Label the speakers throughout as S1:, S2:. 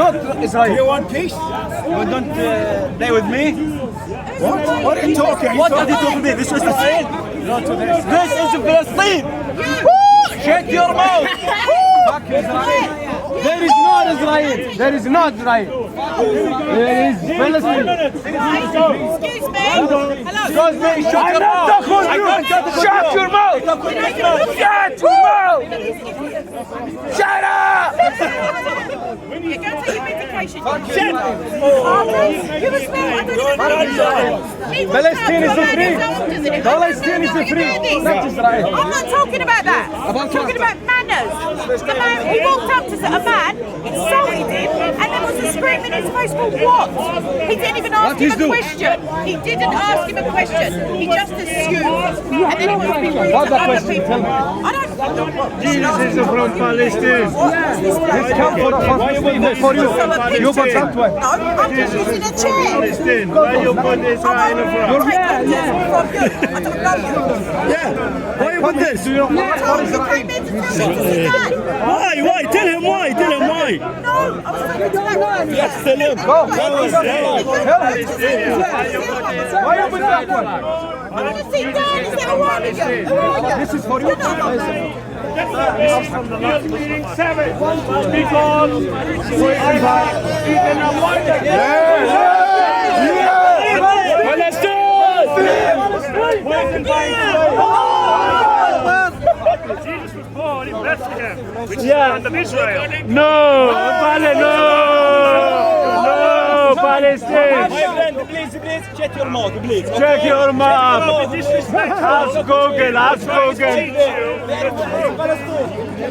S1: not Israel.
S2: You want peace?
S1: You don't play with me.
S2: What are you talking?
S1: What are you talking about? This is Israel. This is Palestine. Shut your mouth. Fuck Israel. There is no Israel. There is no Israel. There is Palestine.
S3: Excuse me. Hello.
S1: Excuse me. Shut your mouth. Shut your mouth. Shut your mouth. Shut up.
S3: You go take your medication.
S1: Shut up.
S3: You respect.
S1: Palestine is free. Palestine is free. Not Israel.
S3: I'm not talking about that. I'm talking about manners. The man, he walked up to a man, insulted him, and then was screaming his face for what? He didn't even ask him a question. He didn't ask him a question. He just assumed. And then he was being rude to other people. I don't.
S4: Jesus is from Palestine.
S1: He's come for you. You got that one.
S3: No, I'm just using a chair.
S4: Palestine. Why you put Israel in front?
S3: I don't know you.
S4: Yeah. Why you put this?
S3: You came in to tell me to stand.
S4: Why? Tell him why. Tell him why.
S3: No, I was talking to that one.
S1: Yes, tell him. Go. Why you put that one?
S3: I want to sit down. Is that all right with you? Who are you?
S1: This is for you.
S3: You're not my man.
S4: This is from the last meeting 7 because we are even a wonder. Jesus was born in Bethlehem, which is the land of Israel. No, Palestine.
S1: My friend, please, check your mouth, please.
S4: Check your mouth. Ask Google.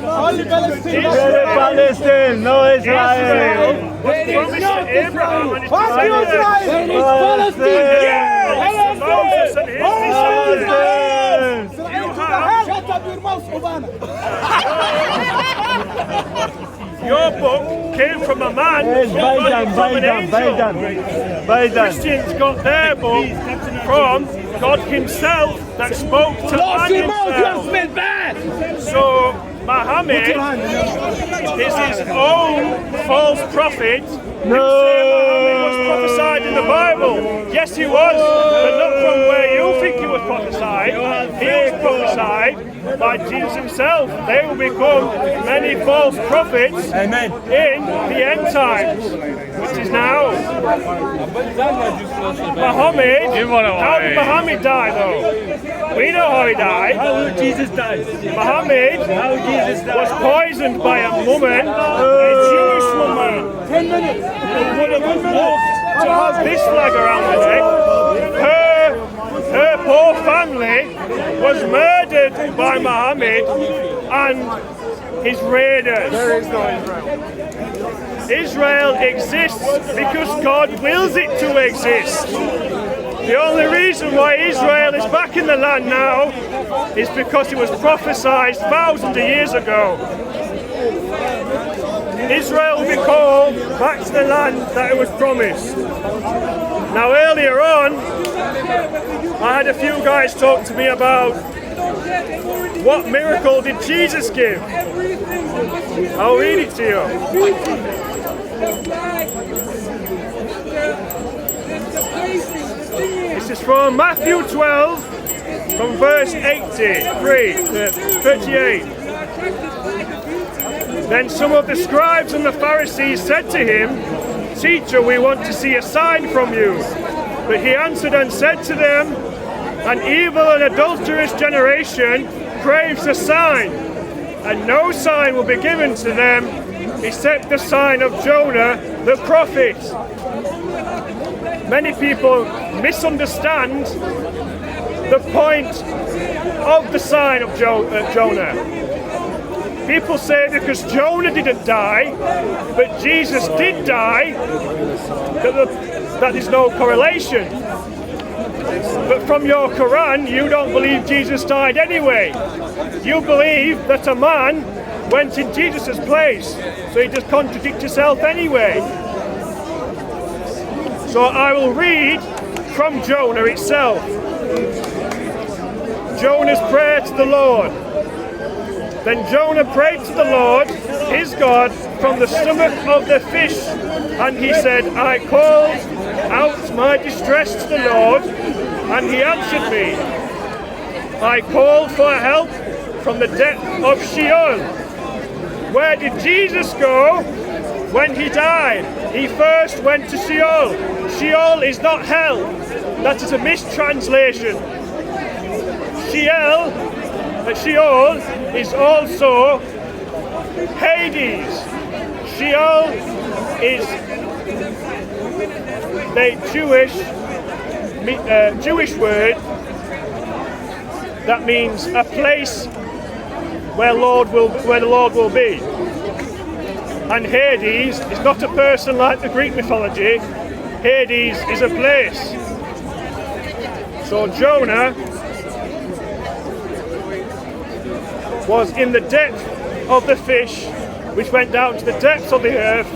S1: Only Palestine.
S4: Palestine, no Israel.
S1: There is no
S4: Abraham and his
S1: Fuck you, Israel. There is Palestine.
S4: Moses and his disciples.
S1: Shut up your mouth, Obama.
S4: Your book came from a man who got it from an angel. Christians got their book from God himself that spoke to man himself. So Muhammad is his own false prophet. Muhammad was prophesied in the Bible. Yes, he was, but not from where you think he was prophesied. He was prophesied by Jesus himself. They will become many false prophets in the end times, which is now. Muhammad, how did Muhammad die though? We know how he died.
S1: How Jesus died?
S4: Muhammad was poisoned by a woman, a Jewish woman.
S1: 10 minutes.
S4: Who would have loved to have this flag around the neck. Her poor family was murdered by Muhammad and his raiders.
S1: There is no Israel.
S4: Israel exists because God wills it to exist. The only reason why Israel is back in the land now is because it was prophesied thousands of years ago. Israel will be called back to the land that it was promised. Now earlier on, I had a few guys talk to me about what miracle did Jesus give. I'll read it to you. This is from Matthew 12, from verse 83 to 38. Then some of the scribes and the Pharisees said to him, "Teacher, we want to see a sign from you." But he answered and said to them, "An evil and adulterous generation craves a sign, and no sign will be given to them except the sign of Jonah the prophet." Many people misunderstand the point of the sign of Jonah. People say because Jonah didn't die, but Jesus did die, that there's no correlation. But from your Quran, you don't believe Jesus died anyway. You believe that a man went in Jesus' place, so you just contradict yourself anyway. So I will read from Jonah itself. Jonah's prayer to the Lord. Then Jonah prayed to the Lord, his God, from the stomach of the fish. And he said, I called out my distress to the Lord, and he answered me. I called for help from the depth of Sheol. Where did Jesus go when he died? He first went to Sheol. Sheol is not hell. That is a mistranslation. Sheol is also Hades. Sheol is the Jewish word that means a place where the Lord will be. And Hades is not a person like the Greek mythology. Hades is a place. So Jonah was in the depth of the fish, which went down to the depths of the earth,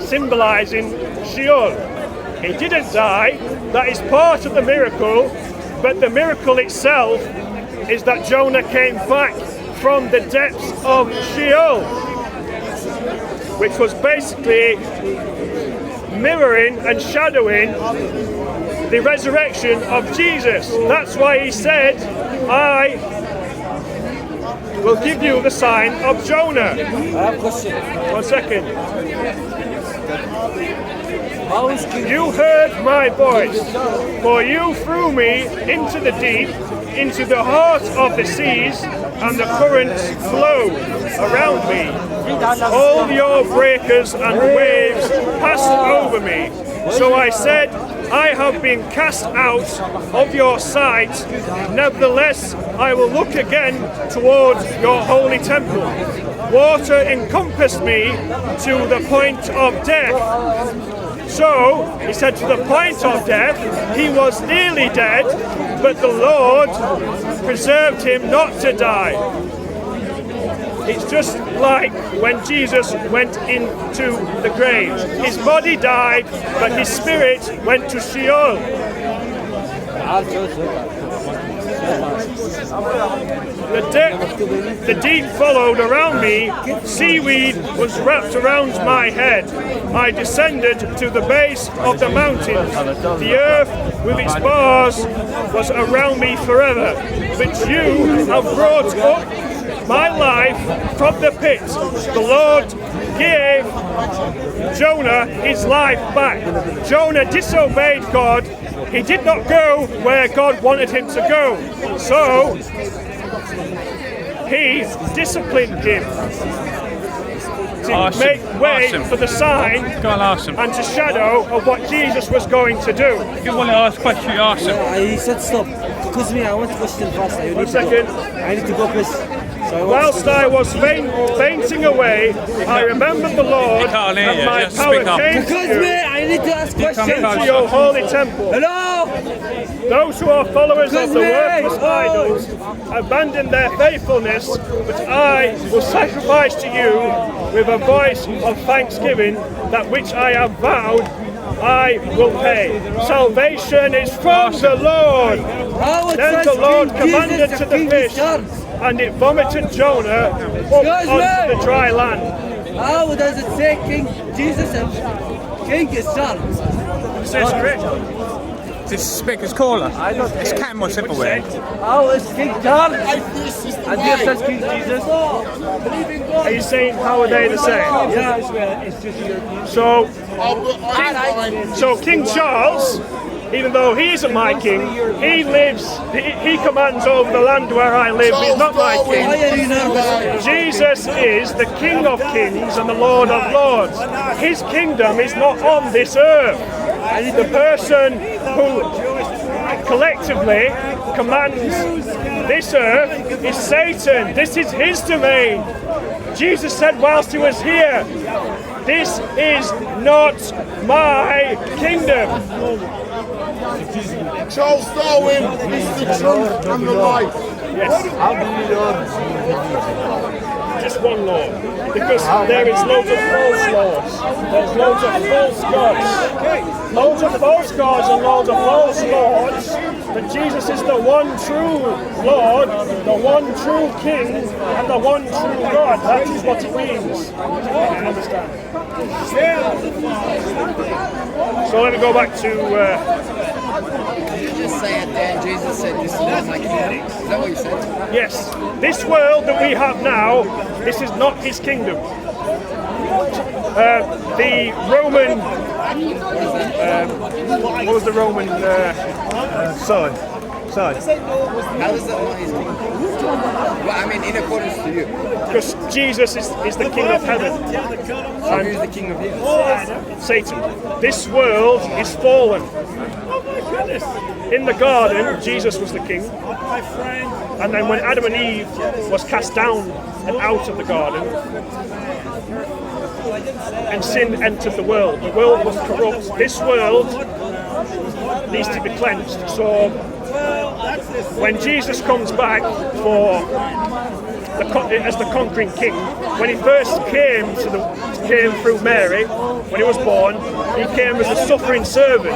S4: symbolizing Sheol. He didn't die. That is part of the miracle, but the miracle itself is that Jonah came back from the depths of Sheol, which was basically mirroring and shadowing the resurrection of Jesus. That's why he said, I will give you the sign of Jonah.
S1: I have a question.
S4: 1 second. You heard my voice, for you threw me into the deep, into the heart of the seas, and the currents flowed around me. All your breakers and waves passed over me. So I said, I have been cast out of your sight. Nevertheless, I will look again towards your holy temple. Water encompassed me to the point of death. So, he said, to the point of death, he was nearly dead, but the Lord preserved him not to die. It's just like when Jesus went into the grave. His body died, but his spirit went to Sheol. The deep followed around me. Seaweed was wrapped around my head. I descended to the base of the mountains. The earth with its bars was around me forever. But you have brought up my life from the pit. The Lord gave Jonah his life back. Jonah disobeyed God. He did not go where God wanted him to go. So he disciplined him to make way for the sign and to shadow of what Jesus was going to do.
S5: If you want to ask a question, you ask him.
S1: He said stop. Because me, I want to question first. I need to go first.
S4: Whilst I was fainting away, I remembered the Lord, and my power came to you.
S1: I need to ask questions.
S4: To your holy temple.
S1: Hello?
S4: Those who are followers of the worthless idols abandon their faithfulness, but I will sacrifice to you with a voice of thanksgiving, that which I have vowed I will pay. Salvation is from the Lord. Then the Lord commanded to the fish, and it vomited Jonah up onto the dry land.
S1: How does it say King Jesus and King is Charles?
S4: It says correct.
S5: This speaker's caller. It's camera simple way.
S1: How is King Charles? And here says King Jesus.
S4: Are you saying how are they the same?
S1: Yeah, it's just
S4: So King Charles, even though he isn't my king, he commands over the land where I live. He's not my king. Jesus is the King of kings and the Lord of lords. His kingdom is not on this earth. The person who collectively commands this earth is Satan. This is his domain. Jesus said whilst he was here, this is not my kingdom.
S2: Charles Darwin is the truth and the life.
S4: Yes. Just one law. Because there is loads of false laws. There's loads of false gods. Loads of false gods and loads of false lords that Jesus is the one true Lord, the one true King, and the one true God. That is what it means. I understand. So let me go back to...
S2: Did you just say at the end, Jesus said, this is not my kingdom? Is that what you said?
S4: Yes, this world that we have now, this is not his kingdom. The Roman, what was the Roman side?
S2: How is that not his kingdom? Well, I mean, in accordance to you.
S4: Because Jesus is the King of heaven.
S2: So who's the king of the earth?
S4: Satan. This world is fallen. In the garden, Jesus was the king. And then when Adam and Eve was cast down and out of the garden, and sin entered the world was corrupt. This world needs to be cleansed. So when Jesus comes back as the conquering king, when he first came through Mary, when he was born, he came as a suffering servant.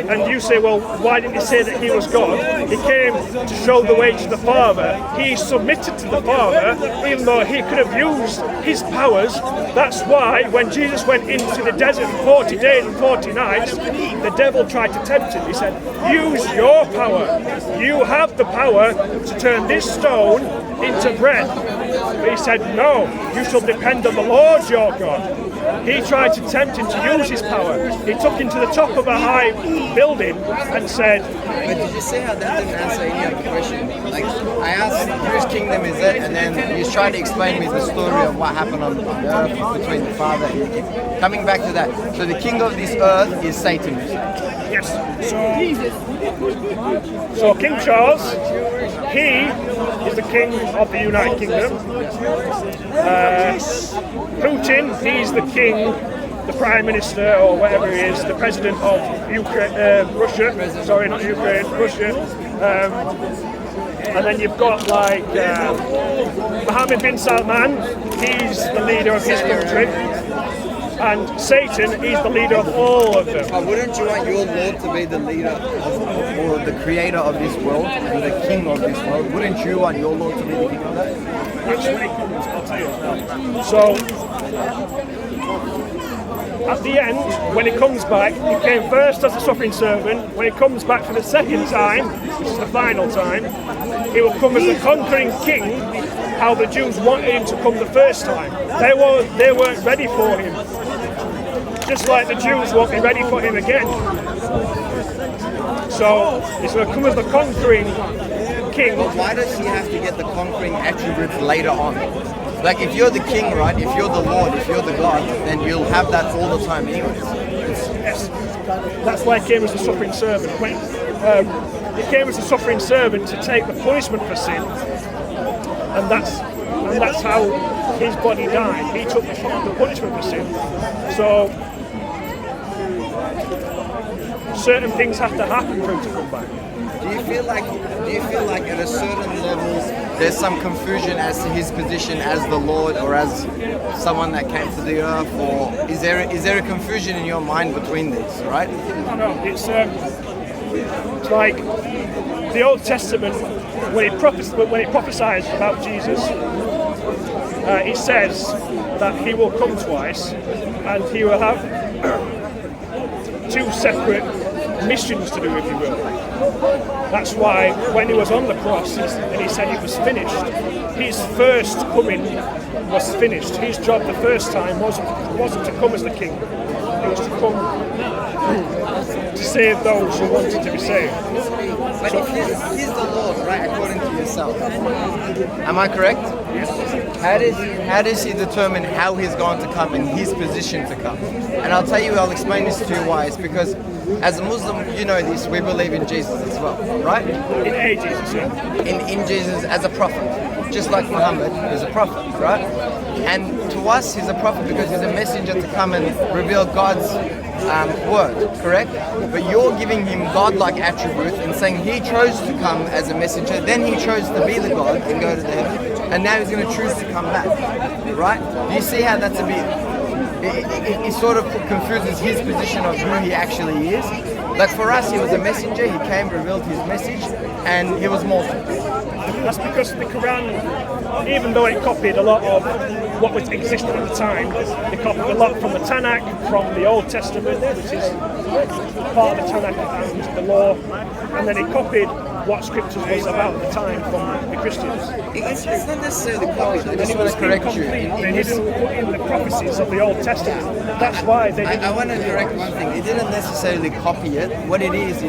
S4: And you say, well, why didn't he say that he was God? He came to show the way to the Father. He submitted to the Father, even though he could have used his powers. That's why when Jesus went into the desert for 40 days and 40 nights, the devil tried to tempt him. He said, use your power. You have the power to turn this stone into bread. But he said, no, you shall depend on the Lord your God. He tried to tempt him to use his power. He took him to the top of a high building and said...
S2: But did you see how that didn't answer any of the question? Like, I asked whose kingdom is it, and then you tried to explain me the story of what happened on earth between the Father and the King. Coming back to that, so the king of this earth is Satan.
S4: Yes. So King Charles, he is the king of the United Kingdom. Putin, he's the king, the prime minister, or whatever he is, the president of Russia. Sorry, not Ukraine, Russia. And then you've got like Mohammed bin Salman, he's the leader of his country. And Satan, he's the leader of all of them.
S2: But wouldn't you want your Lord to be the leader of, or the creator of this world and the king of this world? Wouldn't you want your Lord to be the king of that?
S4: Actually, I'll tell you. So, at the end, when he comes back, he came first as a suffering servant. When he comes back for the second time, which is the final time, he will come as the conquering king, how the Jews wanted him to come the first time. They weren't ready for him. Just like the Jews won't be ready for him again. So he's going to come as the conquering king.
S2: But why does he have to get the conquering attributes later on? Like if you're the king, right, if you're the Lord, if you're the God, then you'll have that all the time anyways.
S4: Yes. That's why he came as a suffering servant. He came as a suffering servant to take the punishment for sin. And that's how his body died. He took the punishment for sin. So certain things have to happen for him to come back.
S2: Do you feel like at a certain level there's some confusion as to his position as the Lord or as someone that came to the earth, or is there a confusion in your mind between these, right?
S4: No, it's like the Old Testament when it prophesies about Jesus. It says that he will come twice and he will have two separate missions to do, if you will. That's why when he was on the cross and he said it was finished, his first coming was finished. His job the first time wasn't to come as the king. It was to come to save those who wanted to be saved.
S2: But if he's the Lord, right, according to yourself, am I correct?
S4: Yes.
S2: How does he determine how he's going to come and his position to come? And I'll explain this to you why. It's because as a Muslim, you know this, we believe in Jesus as well, right?
S4: In a Jesus, yeah.
S2: In Jesus as a prophet, just like Muhammad is a prophet, right? And to us, he's a prophet because he's a messenger to come and reveal God's word, correct? But you're giving him godlike attributes and saying he chose to come as a messenger, then he chose to be the God and go to the heaven, and now he's going to choose to come back, right? Do you see how that's a bit... It sort of confuses his position of who he actually is Like for us, he was a messenger, he came, revealed his message, and he was mortal.
S4: That's because the Quran, even though it copied a lot of what was existing at the time, it copied a lot from the Tanakh, from the Old Testament, which is part of the Tanakh and the law, and then it copied what scriptures was about at the time from the Christians.
S2: It's not necessarily copied, I just
S4: It
S2: want
S4: was
S2: to correct you.
S4: incomplete. They didn't put in the prophecies of the Old Testament. That's why they didn't.
S2: I want to correct one thing. It didn't necessarily copy it. What it is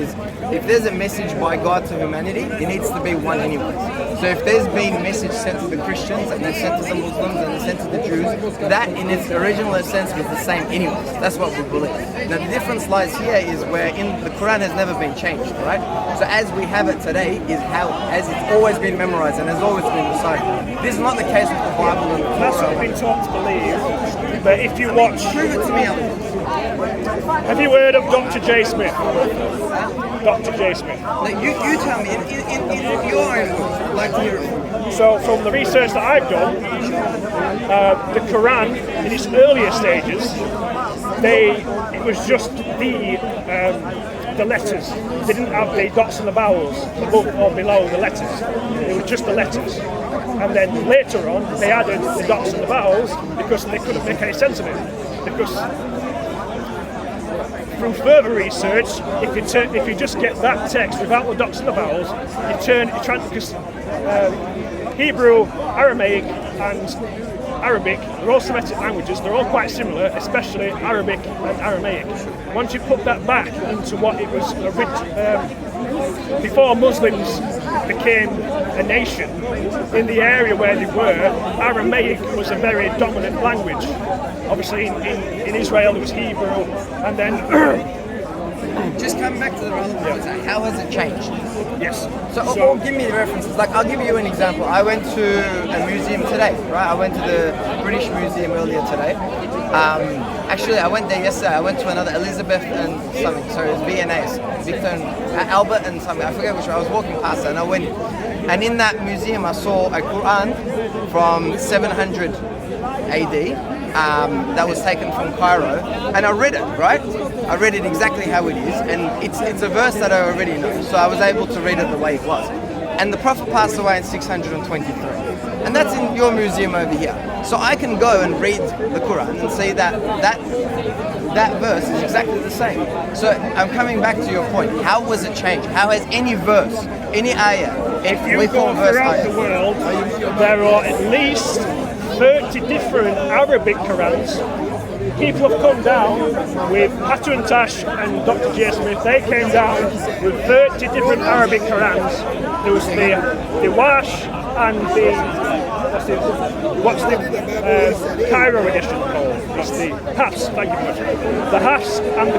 S2: if there's a message by God to humanity, it needs to be one anyways. So if there's been a message sent to the Christians and then sent to the Muslims and then sent to the Jews, that in its original sense was the same anyways. That's what we believe. Now the difference lies here is where in the Quran has never been changed, right? So as we have it today is how as it's always been memorized and has always been recited. This is not the case with the Bible and the Quran.
S4: That's what we've been taught to believe. But if you watch,
S2: Prove it to me, Alan.
S4: have you heard of Dr. J. Smith? Dr. J. Smith.
S2: Like you tell me in your own words, like to hear it.
S4: So from the research that I've done, the Quran in its earlier stages, it was just the letters. They didn't have the dots and the vowels above or below the letters. It was just the letters. And then later on, they added the dots and the vowels because they couldn't make any sense of it. Because through further research, if you just get that text without the dots and the vowels, because Hebrew, Aramaic, and Arabic, they're all Semitic languages, they're all quite similar, especially Arabic and Aramaic. Once you put that back into what it was before Muslims became a nation, in the area where they were, Aramaic was a very dominant language. Obviously in Israel it was Hebrew, and then
S2: Just come back to the relevant points. How has it changed?
S4: yes.
S2: So give me the references. Like I'll give you an example. I went to a museum today, right? I went to the British Museum earlier today. Actually, I went there yesterday. I went to another Elizabeth and something. Sorry, it was V&A, Victor and Albert and something. I forget which one. I was walking past it and I went. And in that museum, I saw a Quran from 700 AD. That was taken from Cairo, and I read it, right? I read it exactly how it is, and it's a verse that I already know, so I was able to read it the way it was. And the Prophet passed away in 623, and that's in your museum over here. So I can go and read the Quran and see that verse is exactly the same. So I'm coming back to your point. How was it changed? How has any verse, any ayah,
S4: If you go throughout the world, there are at least 30 different Arabic Qurans. People have come down with Hatu and Tash and Dr. J. Smith. They came down with 30 different Arabic Qurans. There was the Wash and what's the Cairo edition called? It's the Hafs. Thank you very much. The Hafs and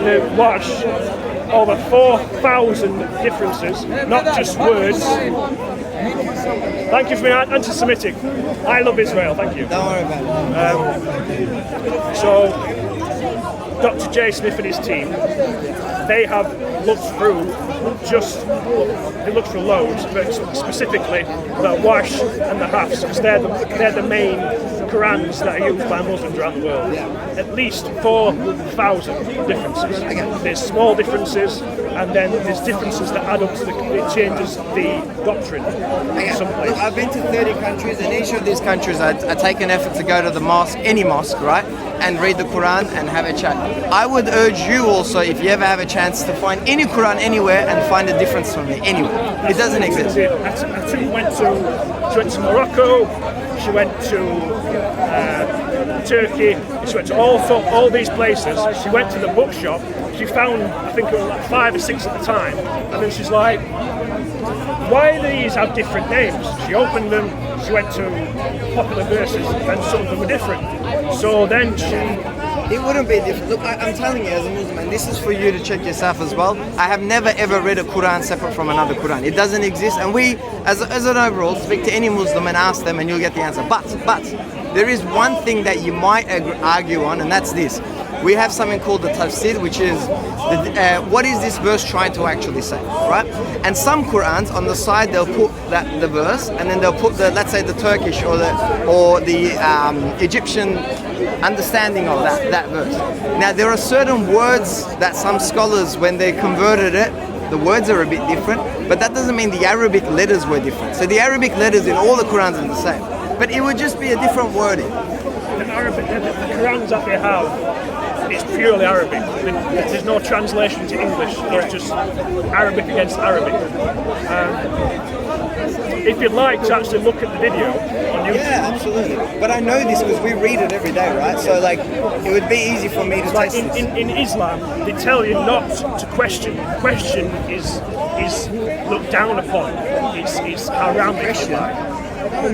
S4: the Wash. Over 4,000 differences, not just words. Thank you for being anti-Semitic. I love Israel, thank you.
S2: Don't worry about it.
S4: So, Dr. J. Smith and his team, they have looked through loads, but specifically the Wash and the Hafs, because they're the main Qurans that are used by Muslims around the world. At least 4,000 differences. There's small differences, and then there's differences that add up to it changes the doctrine.
S2: Look, I've been to 30 countries, and each of these countries I take an effort to go to the mosque, any mosque, right, and read the Quran and have a chat. I would urge you also, if you ever have a chance, to find any Quran anywhere and find a difference from it anywhere. It doesn't exist.
S4: She went to Morocco. She went to Turkey. She went to all these places. She went to the bookshop. She found, I think it was like 5 or 6 at the time, and then she's like, why do these have different names? She opened them, she went to popular verses, and some of them were different. So then
S2: It wouldn't be different. Look, I'm telling you as a Muslim, and this is for you to check yourself as well. I have never ever read a Quran separate from another Quran. It doesn't exist, and we, as an overall, speak to any Muslim and ask them, and you'll get the answer. But there is one thing that you might argue on, and that's this. We have something called the tafsir, which is what is this verse trying to actually say, right? And some Qurans on the side they'll put the verse, and then they'll put let's say the Turkish or the Egyptian understanding of that verse. Now, there are certain words that some scholars, when they converted it, the words are a bit different, but that doesn't mean the Arabic letters were different. So the Arabic letters in all the Qurans are the same, but it would just be a different wording.
S4: The Qurans that they have, it's purely Arabic. There's no translation to English. It's just Arabic against Arabic. If you'd like to actually look at the video on YouTube.
S2: Yeah, absolutely. But I know this because we read it every day, right? So like, it would be easy for me to
S4: Like
S2: test this.
S4: in Islam, they tell you not to question. Question is looked down upon. It's haram.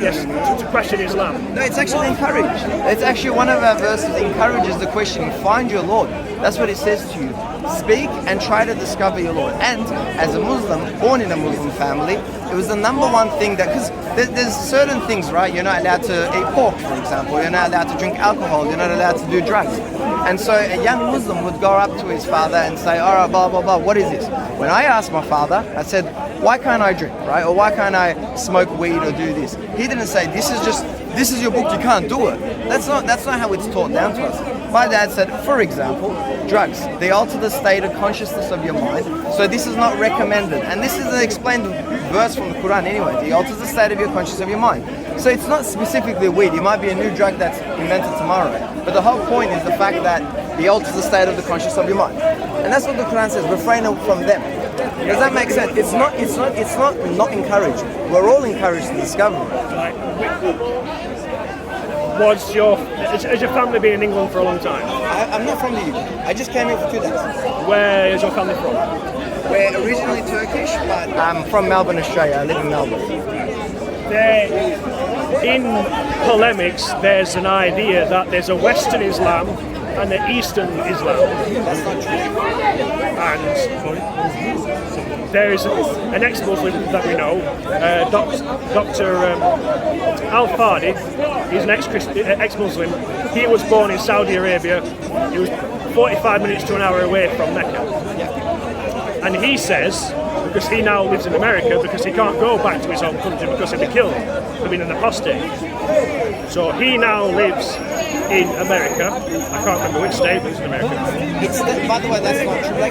S4: Yes, to question Islam.
S2: No, it's actually encouraged. It's actually one of our verses encourages the question, find your Lord. That's what it says to you. Speak and try to discover your Lord. And as a Muslim, born in a Muslim family, it was the number one thing that, because there's certain things, right? You're not allowed to eat pork, for example. You're not allowed to drink alcohol. You're not allowed to do drugs. And so a young Muslim would go up to his father and say, all right, blah, blah, blah, what is this? When I asked my father, I said, why can't I drink, right? Or why can't I smoke weed or do this? He didn't say, this is your book, you can't do it. That's not how it's taught down to us. My dad said, for example, drugs. They alter the state of consciousness of your mind, so this is not recommended. And this is an explained verse from the Quran anyway. It alters the state of your consciousness of your mind. So it's not specifically weed. It might be a new drug that's invented tomorrow. But the whole point is the fact that it alters the state of the consciousness of your mind. And that's what the Quran says, refrain from them. Does that make sense? It's not encouraged. We're all encouraged to discover it.
S4: Has your family been in England for a long time?
S2: I'm not from the UK. I just came here for 2 days.
S4: Where is your family from?
S2: We're originally Turkish, but I'm from Melbourne, Australia. I live in Melbourne.
S4: In polemics, there's an idea that there's a Western Islam and an Eastern Islam.
S2: That's not true.
S4: And there is an ex-Muslim that we know, Dr. Al-Fadi. He's an ex-Muslim. He was born in Saudi Arabia. He was 45 minutes to an hour away from Mecca. And he says, because he now lives in America, because he can't go back to his home country because he'll be killed for being an apostate. So he now lives in America. I can't remember which state, but it's in America.
S2: By the way, that's not true.